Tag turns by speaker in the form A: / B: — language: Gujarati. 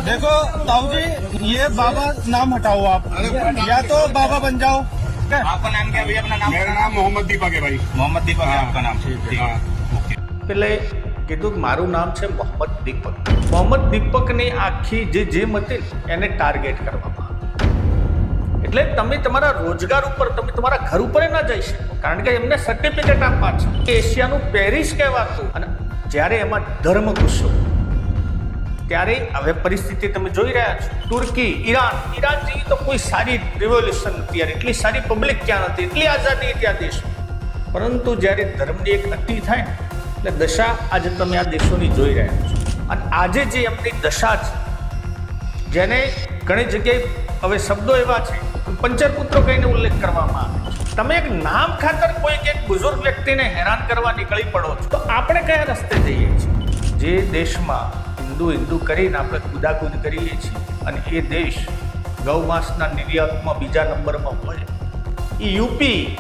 A: देखो ताऊ जी, ये बाबा नाम हटाओ आप, या तो बाबा बन जाओ।
B: आपका नाम क्या है भैया? अपना नाम?
C: मेरा नाम मोहम्मद दीपक है भाई।
B: मोहम्मद दीपक है
C: हाँ,
B: आपका नाम?
C: ठीक है।
B: ठीक है, ओके।
D: એટલે કીધું કે મારું નામ છે મોહમ્મદ દીપક. મોહમ્મદ દીપકની આખી જે જેમ હતી ને એને ટાર્ગેટ કરવામાં આવે. એટલે તમે તમારા રોજગાર ઉપર, તમે તમારા ઘર ઉપર ના જઈ શકો, કારણ કે એમને સર્ટિફિકેટ આપવા છે. એશિયાનું પેરિસ કહેવાતું, અને જ્યારે એમાં ધર્મ ઘૂસ્યો ત્યારે હવે પરિસ્થિતિ તમે જોઈ રહ્યા છો. તુર્કી, ઈરાન જેવી તો કોઈ સારી રિવોલ્યુશન નથી યાર, એટલી સારી પબ્લિક ક્યાં નથી, એટલી આઝાદી ત્યાં દેશમાં. પરંતુ જ્યારે ધર્મની એક અતિ થાય ને, એટલે દશા આજે તમે આ દેશોની જોઈ રહ્યા છો. અને આજે જે એમની દશા છે, જેને ઘણી જગ્યાએ હવે શબ્દો એવા છે, પંચરપુત્રો કહીને ઉલ્લેખ કરવામાં આવે છે. તમે એક નામ ખાતર કોઈ એક બુઝુર્ગ વ્યક્તિને હેરાન કરવા નીકળી પડો છો, તો આપણે કયા રસ્તે જઈએ છીએ? જે દેશમાં હિન્દુ કરીને આપણે કુદાકુદ કરીએ છીએ, અને એ દેશ ગૌમાંસના નિર્યાતમાં બીજા નંબરમાં હોય, એ યુપી